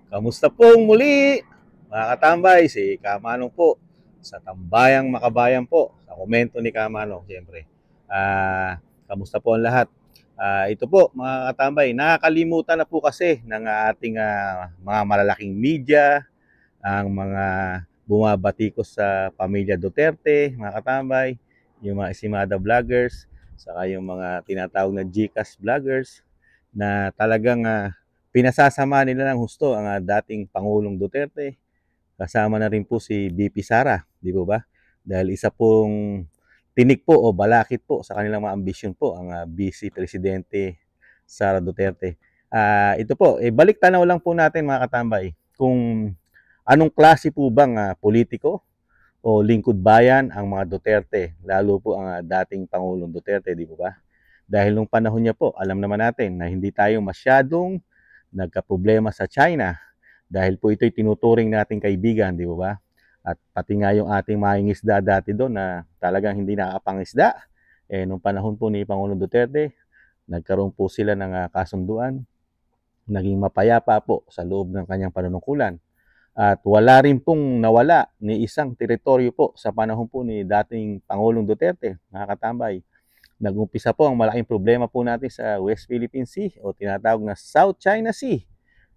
Kamusta pong muli, mga katambay? Si Kamanong po sa Tambayang Makabayan po. Sa komento ni Kamanong, siyempre. Kamusta po ang lahat? Ito po, mga katambay, nakakalimutan na po kasi ng ating mga malalaking media, ang mga bumabatikos sa pamilya Duterte, mga katambay, yung mga Esimada vloggers, saka yung mga tinatawag na GCash vloggers, na talagang pinasasama nila ng husto ang dating Pangulong Duterte. Kasama na rin po si BP Sara, di po ba? Dahil isa pong tinik po o balakid po sa kanilang mga ambisyon po ang Vice Presidente Sara Duterte. Ito po, balik tanaw lang po natin mga katambay kung anong klase po bang politiko o lingkod bayan ang mga Duterte, lalo po ang dating Pangulong Duterte, di po ba? Dahil nung panahon niya po, alam naman natin na hindi tayo masyadong nagkaproblema sa China dahil po ito'y tinuturing nating kaibigan, di ba? At pati nga yung ating mangingisda dati doon na talagang hindi nakapangisda, nung panahon po ni Pangulong Duterte, nagkaroon po sila ng kasunduan, naging mapayapa po sa loob ng kanyang panunungkulan. At wala rin pong nawala ni isang teritoryo po sa panahon po ni dating Pangulong Duterte, mga katambay. Nag-umpisa po ang malaking problema po natin sa West Philippine Sea o tinatawag na South China Sea.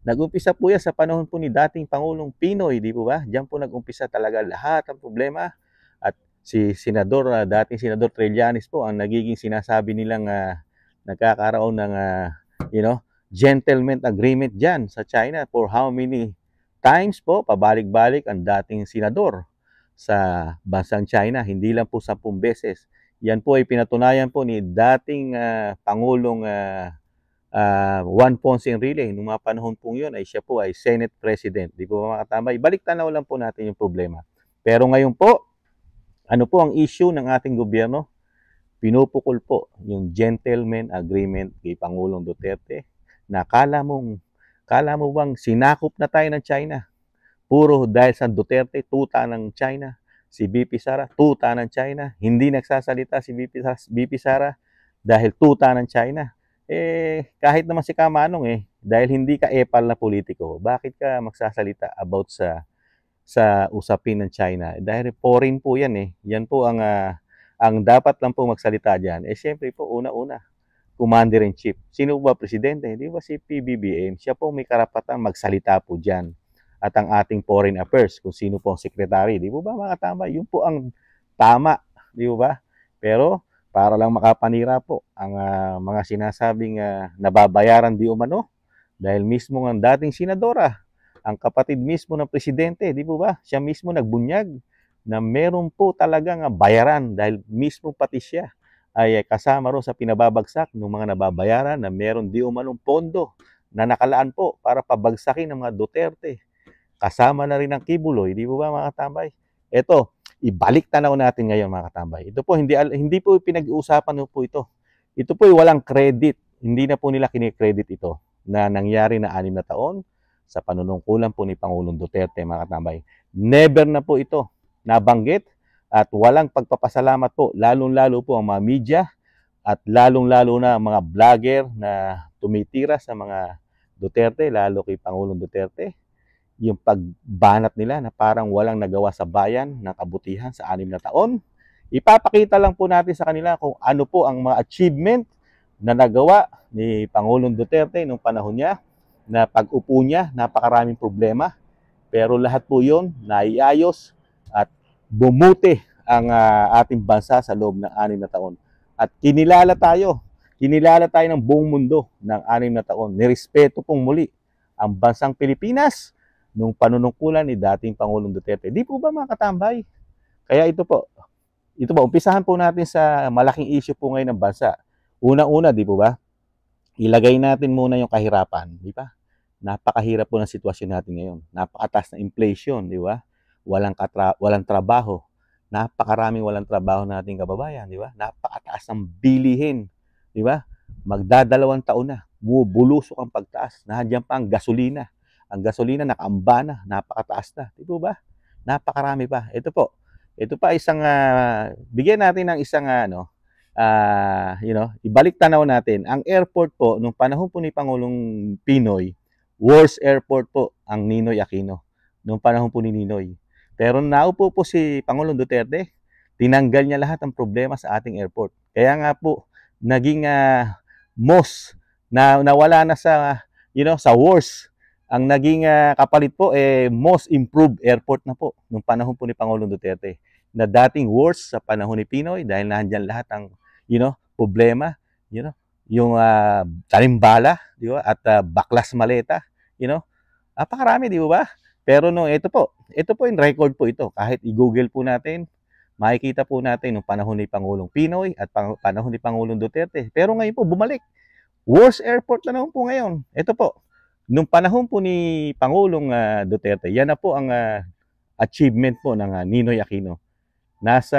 Nag-umpisa po yan sa panahon po ni dating Pangulong Pinoy, di po ba? Diyan po nag-umpisa talaga lahat ng problema. At si dating Senador Trillanes po ang nagiging sinasabi nilang nagkakaroon ng gentleman agreement dyan sa China for how many times po pabalik-balik ang dating senador sa bansang China. Hindi lang po 10 beses. Yan po ay pinatunayan po ni dating Pangulong Juan Ponce Enrile. Noong mga panahon po yun ay siya po ay Senate President. Di po mga katambay? Balik tanaw lang po natin yung problema. Pero ngayon po, ano po ang issue ng ating gobyerno? Pinupukol po yung gentleman agreement kay Pangulong Duterte na kala mo bang sinakop na tayo ng China? Puro dahil sa Duterte, tuta ng China. Si BP Sara, tuta ng China. Hindi nagsasalita si BP Sara dahil tuta ng China. Kahit naman si Kamanong dahil hindi ka epal na politiko, bakit ka magsasalita about sa usapin ng China? Dahil foreign po yan Yan po ang dapat lang po magsalita diyan. Siyempre po, una-una, Commander-in-Chief. Sino ba presidente? Di ba si PBBM? Siya po may karapatan magsalita po diyan. At ang ating foreign affairs, kung sino po ang secretary. Di ba mga tama? Yun po ang tama. Di ba? Pero para lang makapanira po ang mga sinasabing nababayaran di umano dahil mismo ang dating senadora, ang kapatid mismo ng presidente, di ba? Siya mismo nagbunyag na meron po talagang bayaran dahil mismo pati siya ay kasama ro sa pinababagsak ng mga nababayaran na meron di umanong pondo na nakalaan po para pabagsakin ng mga Duterte. Kasama na rin ang Kibuloy, di ba mga katambay? Ito, ibalik tanaw natin ngayon mga katambay. Ito po, hindi po pinag-uusapan po ito. Ito po ay walang credit. Hindi na po nila kinikredit ito na nangyari na 6 na taon sa panunungkulan po ni Pangulong Duterte mga katambay. Never na po ito nabanggit at walang pagpapasalamat po, lalong-lalo po ang mga media at lalong-lalo na ang mga vlogger na tumitira sa mga Duterte, lalo kay Pangulong Duterte. Yung pagbanat nila na parang walang nagawa sa bayan ng kabutihan sa 6 na taon. Ipapakita lang po natin sa kanila kung ano po ang mga achievement na nagawa ni Pangulong Duterte nung panahon niya, na pag-upo niya, napakaraming problema. Pero lahat po yun naiayos at bumuti ang ating bansa sa loob ng 6 na taon. At kinilala tayo ng buong mundo ng 6 na taon. Nirespeto pong muli ang bansang Pilipinas nung panunungkulan ni dating Pangulong Duterte. Di po ba mga katambay? Kaya ito po, umpisahan po natin sa malaking issue po ngayon ng bansa. Una-una, di po ba? Ilagay natin muna yung kahirapan, di ba? Napakahirap po ng sitwasyon natin ngayon. Napakataas na inflation, di ba? Walang trabaho. Napakaraming walang trabaho nating kababayan, di ba? Napakataas ng bilihin, di ba? Magdadalawang taon na, bubulusok ang pagtaas. Nandiyan pa ang gasolina. Ang gasolina nakaamba na, napakataas na, di ba? Napakarami pa. Ito pa isang bigyan natin ng isang ibalik tanaw natin. Ang airport po nung panahon po ni Pangulong Pinoy, worst airport po ang Ninoy Aquino noong panahon po ni Ninoy. Pero naupo po si Pangulong Duterte, tinanggal niya lahat ng problema sa ating airport. Kaya nga po naging most na nawala na sa sa worst. Ang naging kapalit po most improved airport na po nung panahon po ni Pangulong Duterte, na dating worst sa panahon ni Pinoy dahil nandiyan lahat ang problema, yung talimbala, di ba? At baklas maleta, napakarami, di ba? Pero no, ito po yung record po ito. Kahit i-google po natin, makikita po natin nung panahon ni Pangulong Pinoy at panahon ni Pangulong Duterte. Pero ngayon po, bumalik. Worst airport na naman po ngayon. Ito po, nung panahon po ni Pangulong Duterte, yan na po ang achievement po ng Ninoy Aquino. Nasa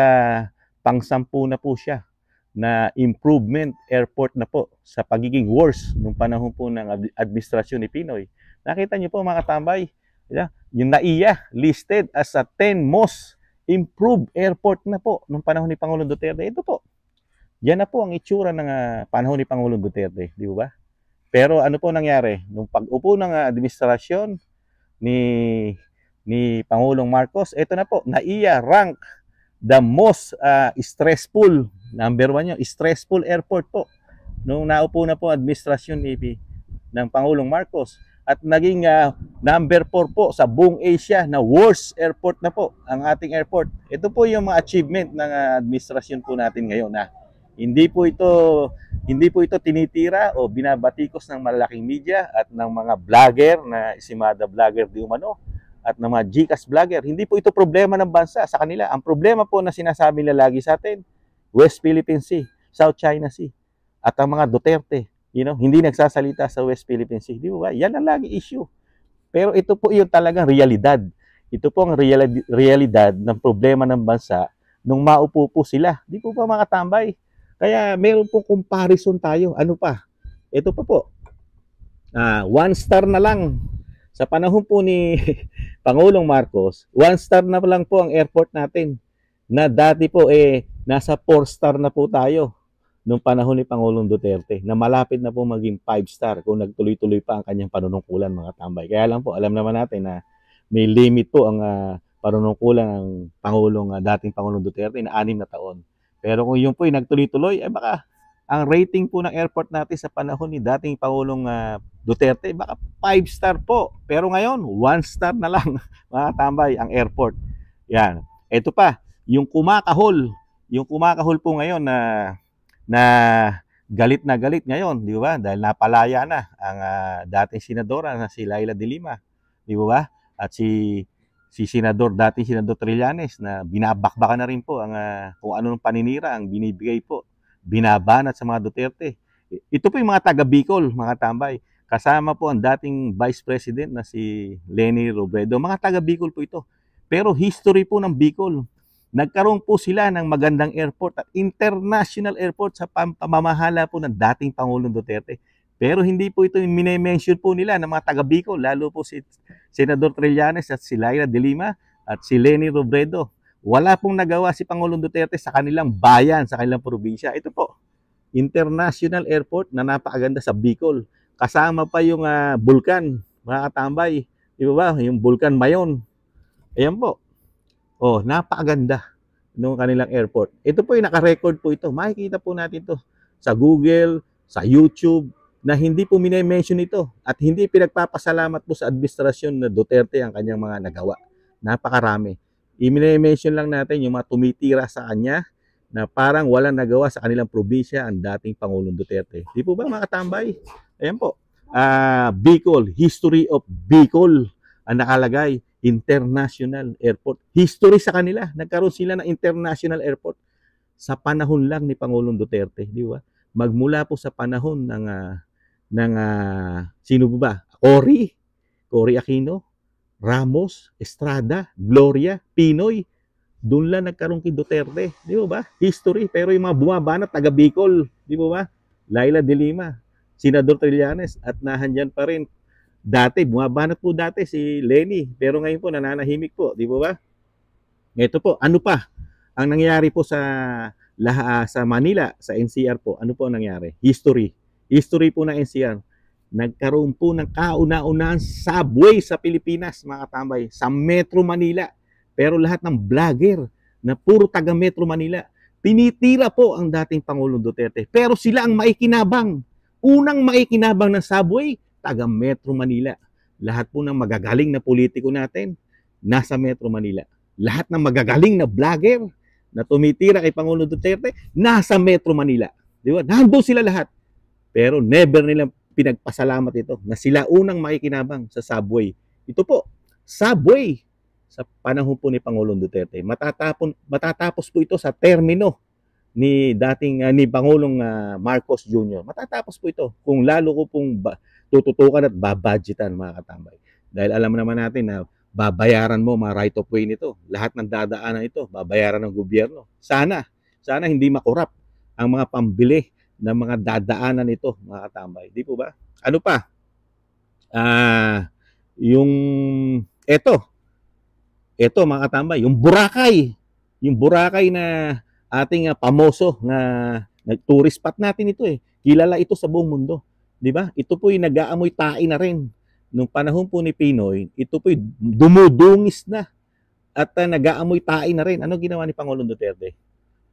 pang-10 na po siya na improvement airport na po sa pagiging worst nung panahon po ng administrasyon ni Pinoy. Nakita niyo po mga katambay, yung NAIA listed as a 10 most improved airport na po nung panahon ni Pangulong Duterte. Ito po, yan na po ang itsura ng panahon ni Pangulong Duterte, di ba? Pero ano po nangyari? Nung pag-upo ng administrasyon ni Pangulong Marcos, ito na po, NAIA rank the most stressful, number 1 yung stressful airport po. Nung naupo na po administrasyon ng Pangulong Marcos, at naging number 4 po sa buong Asia na worst airport na po ang ating airport. Ito po yung mga achievement ng administrasyon po natin ngayon na hindi po ito tinitira o binabatikos ng malalaking media at ng mga vlogger na isimada vlogger di umano at ng mga GCash vlogger. Hindi po ito problema ng bansa sa kanila. Ang problema po na sinasabi nila lagi sa atin, West Philippine Sea, South China Sea, at ang mga Duterte, hindi nagsasalita sa West Philippine Sea. Di ba? Yan ang lagi issue. Pero ito po yung talagang realidad. Ito po ang realidad ng problema ng bansa nung maupo po sila. Di po ba mga tambay? Kaya meron pong comparison tayo. Ano pa? Ito pa po. 1 star na lang. Sa panahon po ni Pangulong Marcos, 1 star na lang po ang airport natin. Na dati po nasa 4 star na po tayo nung panahon ni Pangulong Duterte. Na malapit na po maging 5 star kung nagtuloy-tuloy pa ang kanyang panunungkulan mga tambay. Kaya lang po, alam naman natin na may limit po ang panunungkulan ng dating Pangulong Duterte na 6 na taon. Pero kung yun po ay nagtuloy-tuloy, baka ang rating po ng airport natin sa panahon ni dating Pangulong Duterte, baka 5 star po. Pero ngayon, 1 star na lang, mga tambay, ang airport. Yan. Ito pa, yung kumakahol. Yung kumakahol po ngayon na galit na galit ngayon, di ba? Dahil napalaya na ang dating senadora na si Leila de Lima, di ba? At dating Senador Trillanes na binabakbakan na rin po ang kung anong paninira ang binibigay po, binabanat sa mga Duterte. Ito po yung mga taga Bicol, mga tambay. Kasama po ang dating Vice President na si Leni Robredo. Mga taga Bicol po ito. Pero history po ng Bicol. Nagkaroon po sila ng magandang airport at international airport sa pamamahala po ng dating Pangulong Duterte. Pero hindi po ito yung mine-mention po nila ng mga taga Bicol, lalo po si Senador Trillanes at si Leila de Lima at si Leni Robredo. Wala pong nagawa si Pangulong Duterte sa kanilang bayan, sa kanilang probinsya. Ito po, international airport na napakaganda sa Bicol. Kasama pa yung bulkan, mga katambay. Di ba? Yung bulkan Mayon. Ayan po. Oh, napakaganda ng kanilang airport. Ito po yung naka-record po ito. Makikita po natin to sa Google, sa YouTube, na hindi po mine-mention ito at hindi pinagpapasalamat po sa administrasyon na Duterte ang kanyang mga nagawa. Napakarami. I-mention lang natin yung mga tumitira sa kanya na parang walang nagawa sa kanilang probinsya ang dating Pangulong Duterte. Di po ba mga katambay? Ayan po. Bicol, history of Bicol ang nakalagay. International airport. History sa kanila. Nagkaroon sila ng international airport sa panahon lang ni Pangulong Duterte. Di ba? Magmula po sa panahon ng sino ba? Cory Aquino, Ramos, Estrada, Gloria, Pinoy. Doon lang nagkaroon kay Duterte. Di ba? History. Pero yung mga bumabanat, taga Bicol. Di ba? Leila de Lima, Senador Trillanes, at nahandyan pa rin. Dati, bumabanat po dati si Leni. Pero ngayon po, nananahimik po. Di ba? Ito po, ano pa? Ang nangyari po sa Manila, sa NCR po, ano po ang nangyari? History po ng NCR. nagkaroon po ng kauna-unahang subway sa Pilipinas, mga katambay, sa Metro Manila. Pero lahat ng vlogger na puro taga Metro Manila, tinitira po ang dating Pangulong Duterte. Pero sila ang maikinabang. Unang maikinabang ng subway, taga Metro Manila. Lahat po ng magagaling na politiko natin, nasa Metro Manila. Lahat ng magagaling na vlogger na tumitira kay Pangulong Duterte, nasa Metro Manila. Di ba? Nandun sila lahat. Pero never nilang pinagpasalamat ito na sila unang makikinabang sa subway. Ito po, subway sa panahon po ni Pangulong Duterte. Matatapos po ito sa termino ni Pangulong Marcos Jr. Matatapos po ito kung lalo ko pong tututukan at babudgetan, mga katambay. Dahil alam naman natin na babayaran mo mga right of way nito. Lahat ng dadaanan ito, babayaran ng gobyerno. Sana hindi makurap ang mga pambili ng mga dadaanan nito, mga katambay. Di po ba? Ano pa? Ito mga katambay, yung Boracay na ating pamoso na tourist spot natin ito eh. Kilala ito sa buong mundo. Di ba? Ito po yung nag-aamoy tae na rin. Nung panahon po ni Pinoy, ito po yung dumudungis na at nag-aamoy tae na rin. Ano ginawa ni Pangulong Duterte?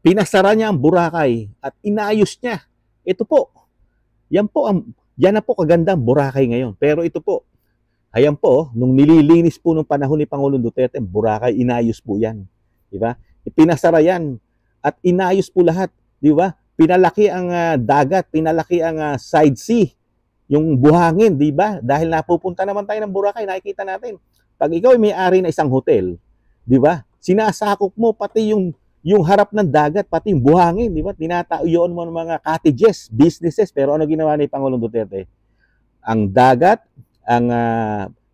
Pinasara niya ang Boracay at inayos niya. Ito po, yan na po kagandang Boracay ngayon. Pero ito po, ayan po, nung nililinis po nung panahon ni Pangulong Duterte, Boracay, inayos po yan. Di ba? Pinasara yan at inayos po lahat. Di ba? Pinalaki ang dagat, pinalaki ang side sea, yung buhangin, di ba? Dahil napupunta naman tayo ng Boracay, nakikita natin. Pag ikaw ay may-ari na isang hotel, di ba? Sinasakop mo pati yung harap ng dagat, pati yung buhangin, di ba? Tinatauyon mo ng mga cottages, businesses. Pero ano ginawa ni Pangulong Duterte? Ang dagat, ang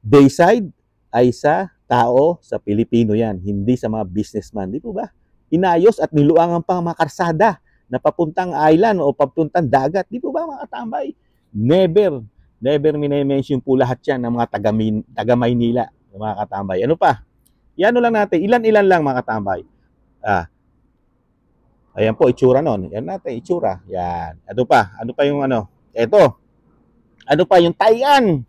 bayside ay sa tao, sa Pilipino yan, hindi sa mga businessman. Di po ba? Inayos at niluangan pa mga karsada na papuntang island o papuntang dagat. Di po ba, mga katambay? Never minimension po lahat yan ng mga taga Maynila, mga katambay. Ano pa? Yan lang natin. Ilan-ilan lang, mga katambay. Ayan po, itsura nun. Yan natin, itsura. Yan. Ano pa? Ano pa yung ano? Ito. Ano pa? Yung Taian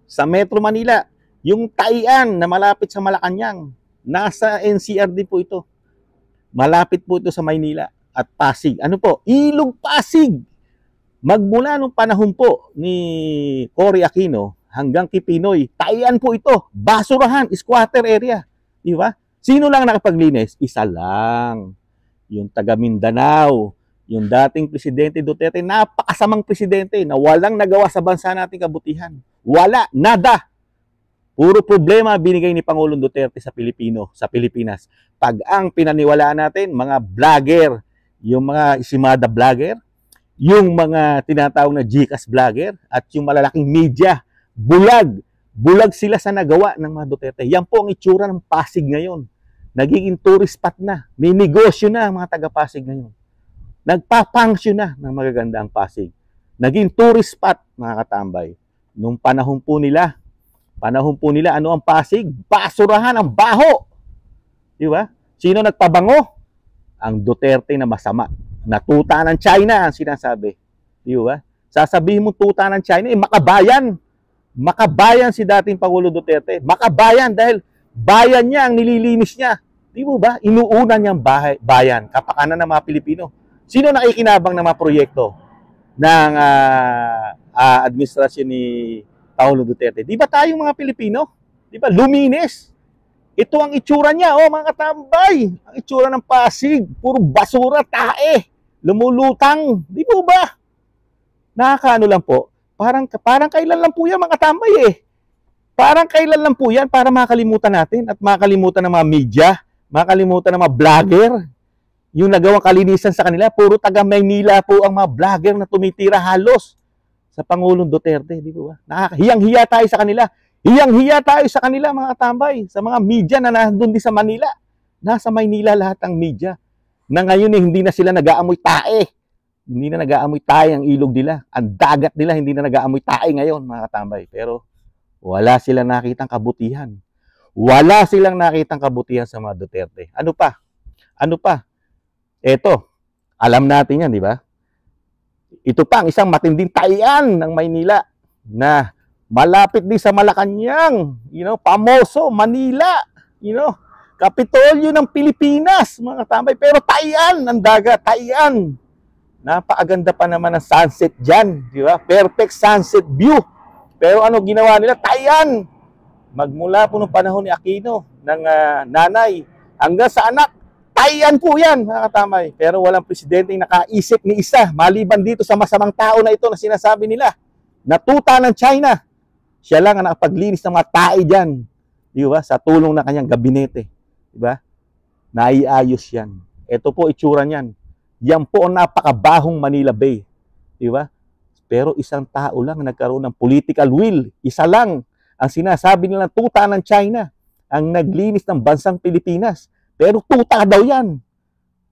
sa Metro Manila. Yung Taian na malapit sa Malacanang. Nasa NCR din po ito. Malapit po ito sa Maynila at Pasig. Ano po? Ilog Pasig. Magmula nung panahon po ni Cory Aquino hanggang kay Pinoy, Taian po ito. Basurahan, squatter area. Di ba? Sino lang nakapaglinis? Isa lang. Yung taga Mindanao, yung dating Presidente Duterte, napakasamang presidente na walang nagawa sa bansa nating kabutihan. Wala, nada. Puro problema binigay ni Pangulong Duterte sa Pilipinas. Pag ang pinaniwalaan natin, mga vlogger, yung mga isimada vlogger, yung mga tinatawag na GCash vlogger, at yung malalaking media, bulag sila sa nagawa ng mga Duterte. Yan po ang itsura ng Pasig ngayon. Nagiging tourist spot na. May negosyo na ang mga taga-Pasig ngayon. Nagpapangsyon na ng magaganda ang Pasig. Naging tourist spot, mga katambay. Nung panahon po nila, ano ang Pasig? Basurahan, ang baho. Di ba? Sino nagpabango? Ang Duterte na masama. Natuta ng China ang sinasabi. Di ba? Sasabihin mo tuta ng China, makabayan. Makabayan si dating Pangulo Duterte. Makabayan dahil bayan niya ang nililinis niya. Di mo ba? Inuuna niyang bayan, kapakanan ng mga Pilipino. Sino nakikinabang ng mga proyekto ng administrasyon ni Pangulong Duterte? Di ba tayong mga Pilipino? Di ba? Luminis. Ito ang itsura niya, mga katambay. Ang itsura ng Pasig. Puro basura, tae. Lumulutang. Di mo ba? Nakakaano lang po. Parang kailan lang po yan, mga katambay eh. Parang kailan lang po yan para makalimutan natin at makalimutan ng mga media, makalimutan ng mga vlogger. Yung nagawang kalinisan sa kanila, puro taga Maynila po ang mga vlogger na tumitira halos sa Pangulong Duterte. Di ba? Hiyang-hiya tayo sa kanila. Hiyang-hiya tayo sa kanila, mga katambay. Sa mga media na nandun din sa Manila. Nasa Maynila lahat ang media. Na ngayon hindi na sila nag-aamoy tae. Hindi na nag-aamoy tae ang ilog nila. Ang dagat nila hindi na nag-aamoy tae ngayon, mga katambay. Pero wala silang nakitang kabutihan. Wala silang nakitang kabutihan sa mga Duterte. Ano pa? Ano pa? Eto, alam natin yan, di ba? Ito pa ang isang matinding Taian ng Maynila. na malapit din sa Malacanang, Pamoso, Manila, Kapitolyo ng Pilipinas, mga katambay. Pero Taian ang dagat, Taian. Napakaganda pa naman ng sunset dyan, di ba? Perfect sunset view. Pero ano ginawa nila? Taian. Magmula po nung panahon ni Aquino, ng nanay, hanggang sa anak, Taian po yan, mga katamay. Pero walang presidente nakaisip ni isa, maliban dito sa masamang tao na ito na sinasabi nila, natuta ng China. Siya lang ang nakapaglinis ng mga tae dyan, di ba? Sa tulong ng kanyang gabinete, di ba? Naiayos yan. Ito po itsura niyan. Yan po ang napakabahong Manila Bay, di ba? Pero isang tao lang nagkaroon ng political will. Isa lang ang sinasabi nila tuta ng China ang naglinis ng bansang Pilipinas. Pero tuta daw yan.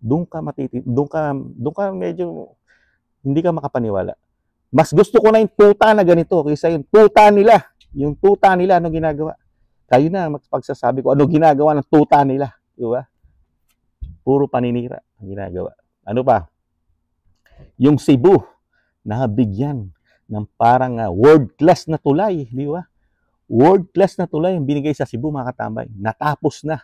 Doon ka medyo hindi ka makapaniwala. Mas gusto ko na yung tuta na ganito kaysa yung tuta nila. Yung tuta nila, ano ginagawa? Kayo na magpagsasabi ko, ano ginagawa ng tuta nila. Di ba? Puro paninira ang ginagawa. Ano pa? Yung Cebu, nabigyan ng parang world class na tulay. Di ba? World class na tulay ang binigay sa Cebu, mga katambay. Natapos na.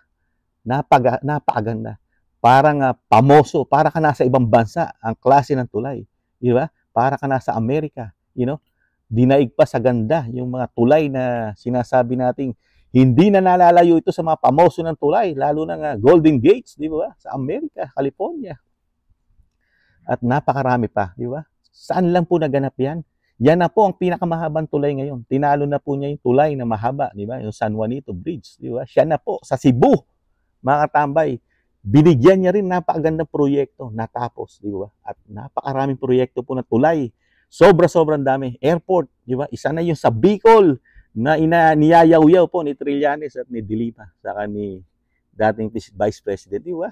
Napakaganda. Parang pamoso, para ka nasa ibang bansa ang klase ng tulay. Di ba? Para ka nasa Amerika. Dinaig pa sa ganda yung mga tulay na sinasabi nating hindi na nalalayo ito sa mga pamoso ng tulay, lalo na Golden Gates, di ba? Sa Amerika, California. At napakarami pa, di ba? Saan lang po naganap yan? Yan na po ang pinakamahabang tulay ngayon. Tinalo na po niya yung tulay na mahaba, di ba? Yung San Juanito Bridge, di ba? Siya na po, sa Cebu, mga katambay. Binigyan niya rin napakagandang proyekto, natapos, di ba? At napakaraming proyekto po na tulay. Sobrang dami. Airport, di ba? Isa na yung sa Bicol na niyayaw-yaw po ni Trillanes at ni Dilipa, saka ni dating Vice President, di ba?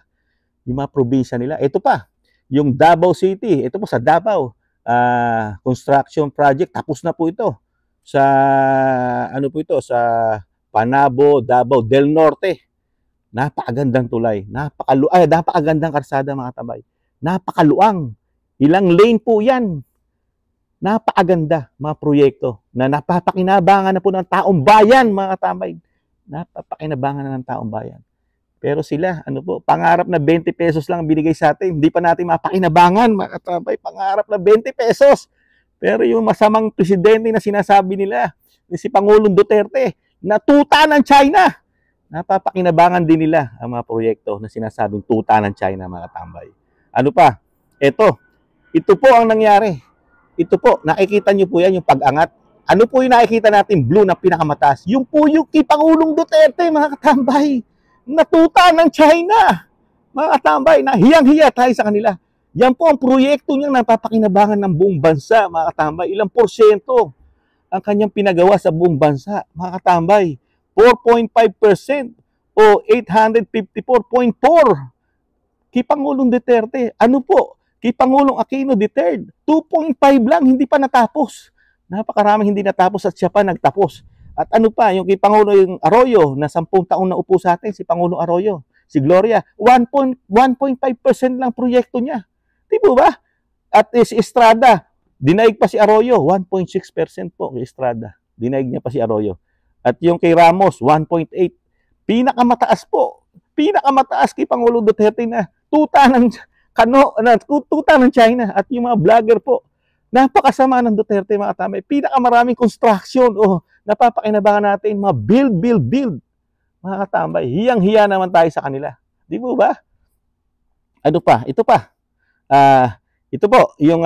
Yung mga probinsya nila. Ito pa, yung Davao City, ito po sa Davao, construction project, tapos na po ito. Sa, sa Panabo, Davao del Norte. Napakagandang tulay. Napakagandang karsada, mga tabay. Napakaluang. Ilang lane po yan. Napakaganda, mga proyekto na napapakinabangan na po ng taong bayan, mga tabay. Napapakinabangan na ng taong bayan. Pero sila, pangarap na 20 pesos lang binigay sa atin. Hindi pa natin mapakinabangan, mga katabay. Pangarap na 20 pesos. Pero yung masamang presidente na sinasabi nila, si Pangulong Duterte, natuta ng China. Napapakinabangan din nila ang mga proyekto na sinasabing tuta ng China, mga katambay. Ano pa? Ito po ang nangyari. Ito po, nakikita nyo po yan, yung pag-angat. Ano po yung nakikita natin, blue na pinakamataas? Yung po yung kay Pangulong Duterte, mga katambay. Natuta ng China. Mga katambay, na hiyang-hiya tayo sa kanila. Yan po ang proyekto niyang napapakinabangan ng buong bansa, mga katambay. Ilang porsyento ang kanyang pinagawa sa buong bansa, mga katambay. 4.5% o 854.4 kay Pangulong Duterte. Ano po? Kay Pangulong Aquino III, 2.5 lang, hindi pa natapos. Napakaraming hindi natapos at siya pa nagtapos. At ano pa, yung kay Pangulong Arroyo, na 10 taon na upo sa atin, si Pangulong Arroyo, si Gloria, 1.5% lang proyekto niya. Di ba? At si Estrada, dinaig pa si Arroyo, 1.6% po kay Estrada. Dinaig niya pa si Arroyo. At yung kay Ramos, 1.8. Pinakamataas po. Pinakamataas kay Pangulong Duterte na tuta ng China. At yung mga vlogger po, napakasama ng Duterte, mga tamay. Pinakamaraming construction. Napapakinabangan natin, mga build. Mga katambay, hiyang-hiya naman tayo sa kanila. Di ba? Ano pa? Ito pa. Ito po, yung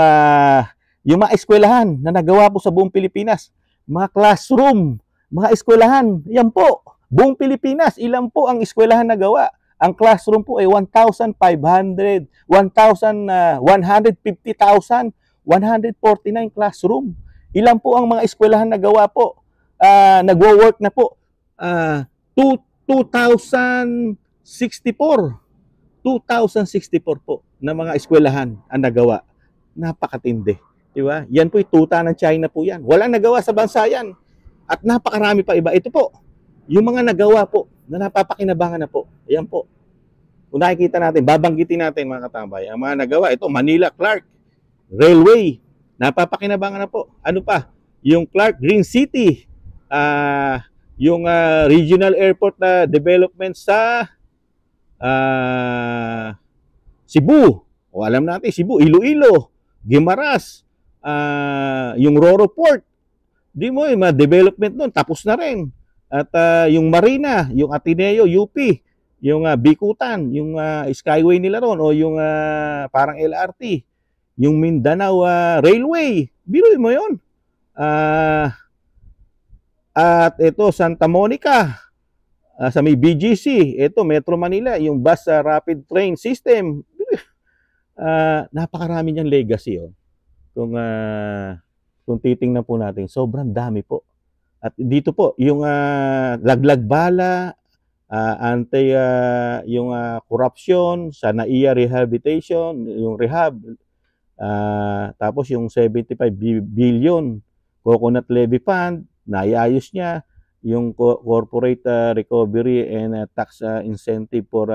mga eskwelahan na nagawa po sa buong Pilipinas. Mga classroom, mga eskwelahan, yan po. Buong Pilipinas, ilan po ang eskwelahan na gawa? Ang classroom po ay 1,500, 150,000, 149 classroom. Ilan po ang mga eskwelahan na gawa po? Nagwo-work na po. 2,064 po na mga eskwelahan ang nagawa. Napakatindi. Diba? Yan po yung tuta ng China po yan. Walang nagawa sa bansa yan. At napakarami pa iba. Ito po, yung mga nagawa po, na napapakinabangan na po. Ayan po. Kung nakikita natin, babanggitin natin, mga katambay. Ang mga nagawa, ito, Manila Clark Railway. Napapakinabangan na po. Ano pa? yung Clark Green City, yung regional airport na development sa Cebu. O alam natin, Cebu, Iloilo, Guimaras, yung Roro Port. Di mo, yung mga development nun, tapos na rin. At yung Marina, yung Ateneo, UP, yung Bikutan, yung Skyway nila ron, o yung parang LRT, yung Mindanao Railway. Biruin mo yun. At ito, Santa Monica, sa may BGC, ito, Metro Manila, yung bus rapid train system. Napakarami niyang legacy. Oh. Kung titingnan po natin, sobrang dami po. At dito po, yung laglag bala, yung corruption, sa NAIA rehabilitation, yung rehab, tapos yung 75 billion coconut levy fund, naiayos niya, yung corporate recovery and tax incentive for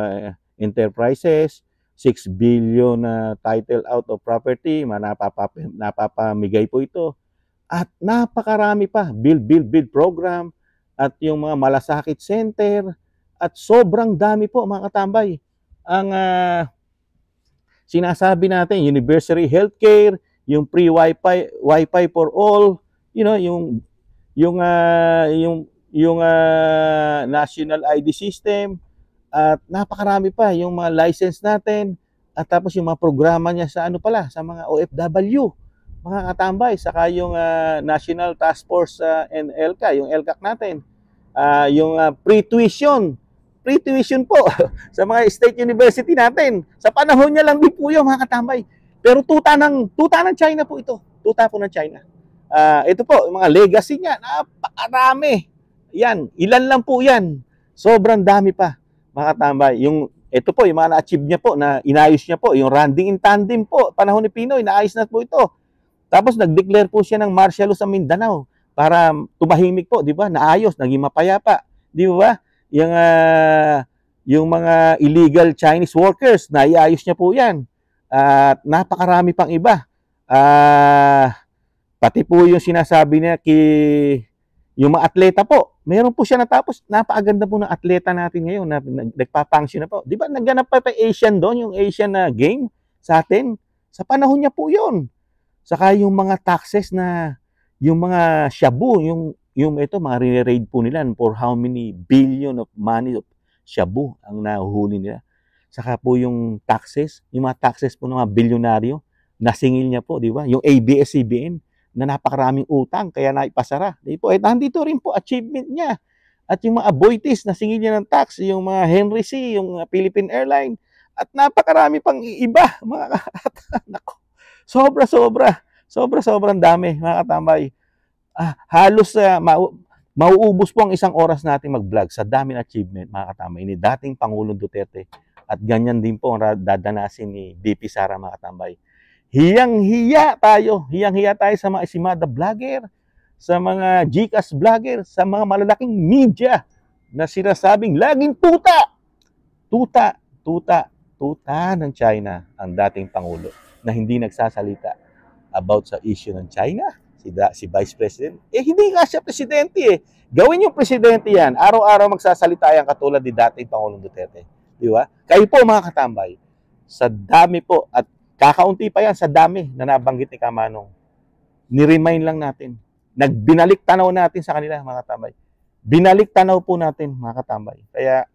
enterprises, 6 billion title out of property, napapamigay po ito. At napakarami pa, build program, at yung mga malasakit center, at sobrang dami po mga katambay. Ang sinasabi natin, universal healthcare, yung free wifi for all, yung national ID system, at napakarami pa yung mga license natin, at tapos yung mga programa niya sa sa mga OFW, mga katambay, saka yung National Task Force and LCA, yung LCAC natin, yung pre-tuition po sa mga state university natin. Sa panahon niya lang din po yun, mga katambay. Pero tuta ng China po ito. Tuta po ng China. Ito po, mga legacy niya, napakarami. Yan, ilan lang po yan. Sobrang dami pa, mga katambay. Ito po, yung mga na-achieve niya po, na inayos niya po, yung landing in tandem po, panahon ni Pinoy, naayos na po ito. Tapos nag-declare po siya ng martial law sa Mindanao para tumahimik po, di ba? Naayos, naging mapayapa, di ba? Yung mga illegal Chinese workers, naiayos niya po yan. At napakarami pang iba. Pati po yung sinasabi niya yung mga atleta po, meron po siya natapos. Napakaganda po ng atleta natin ngayon na nagpapanksyon na po. Di ba nagganap pa Asian doon, yung Asian game sa atin? Sa panahon niya po yun. Saka yung mga taxes na, yung mga shabu, yung ito, mga re-raid po nila for how many billion of money of shabu ang nahuhuli nila. Saka po yung taxes, yung mga taxes po ng mga bilyonaryo, nasingil niya po, di ba? Yung ABS-CBN, na napakaraming utang, kaya naipasara. Di po, nandito rin po, achievement niya. At yung mga Aboitiz, nasingil niya ng tax, yung mga Henry C., yung Philippine Airlines, at napakarami pang iba, mga nako. Sobrang dami, mga katambay. Halos mauubos po ang isang oras natin mag-vlog sa dami ng achievement, mga katambay, ni dating Pangulong Duterte. At ganyan din po ang dadanasin ni BP Sara, mga katambay. Hiyang-hiya tayo sa mga Esimada vlogger, sa mga GCash vlogger, sa mga malalaking media na sinasabing laging tuta ng China ang dating Pangulo na hindi nagsasalita about sa issue ng China, si Vice President. Hindi nga siya presidente . Gawin yung presidente yan. Araw-araw magsasalita yan katulad ni dating Pangulong Duterte. Di ba? Kayo po, mga katambay, sa dami po, at kakaunti pa yan sa dami na nabanggit ni Kamanong, ni-remind lang natin. Nagbinalik tanaw natin sa kanila, mga katambay. Binalik tanaw po natin, mga katambay. Kaya,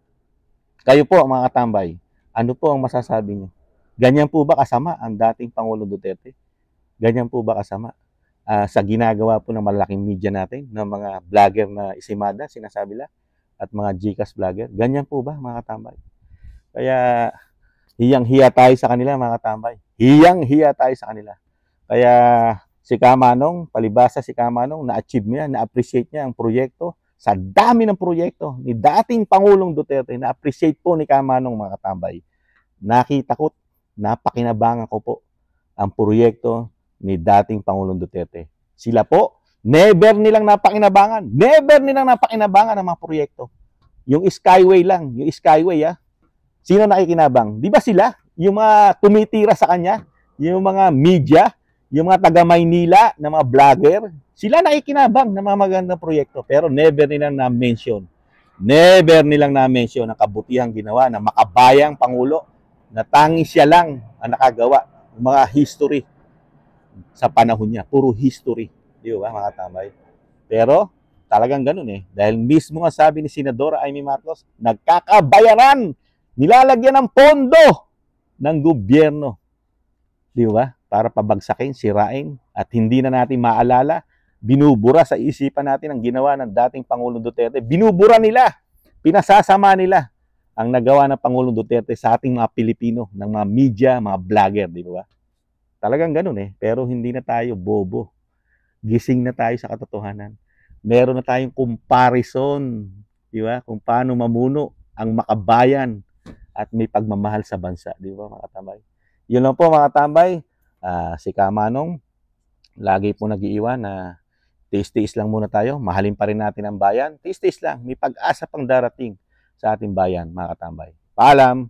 kayo po, mga katambay, ano po ang masasabi niyo? Ganyan po ba kasama ang dating Pangulong Duterte? Ganyan po ba kasama sa ginagawa po ng malaking media natin, ng mga vlogger na Esimada, sinasabi lang, at mga GCash vlogger? Ganyan po ba, mga katambay? Kaya, hiyang-hiya tayo sa kanila, mga katambay. Hiyang-hiya tayo sa kanila. Kaya, si Kamanong, palibasa si Kamanong, na-achieve niya, na-appreciate niya ang proyekto. Sa dami ng proyekto ni dating Pangulong Duterte, na-appreciate po ni Kamanong, mga katambay. Nakita ko, napakinabangan ko po ang proyekto ni dating Pangulong Duterte. Sila po, never nilang napakinabangan ang mga proyekto. Yung Skyway lang, yung Skyway, sino nakikinabang? Di ba sila? Yung mga tumitira sa kanya, yung mga media, Yung mga taga Maynila na mga vlogger, sila nakikinabang ng mga magandang proyekto pero never nilang na-mention. Never nilang na-mention ang kabutihang ginawa ng makabayang Pangulo na tanging siya lang ang nakagawa ng mga history sa panahon niya. Puro history. Di ba, mga tambay? Pero talagang ganun eh. Dahil mismo nga sabi ni Senadora Amy Marcos, nagkakabayaran, nilalagyan ng pondo ng gobyerno. Di ba? Para pabagsakin, sirain, at hindi na natin maalala, binubura sa isipan natin ang ginawa ng dating Pangulong Duterte. Binubura nila, pinasasama nila ang nagawa ng Pangulong Duterte sa ating mga Pilipino, ng mga media, mga vlogger, di ba? Talagang ganun eh. Pero hindi na tayo bobo. Gising na tayo sa katotohanan. Meron na tayong comparison, di ba? Kung paano mamuno ang makabayan at may pagmamahal sa bansa, di ba, mga tambay? Yun lang po, mga tambay. Si Kamanong, lagi po nag-iiwan na tiis-tiis lang muna tayo. Mahalin pa rin natin ang bayan. Tiis-tiis lang. May pag-asa pang darating sa ating bayan, mga katambay. Paalam.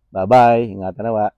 Bye-bye. Ingatan nawa.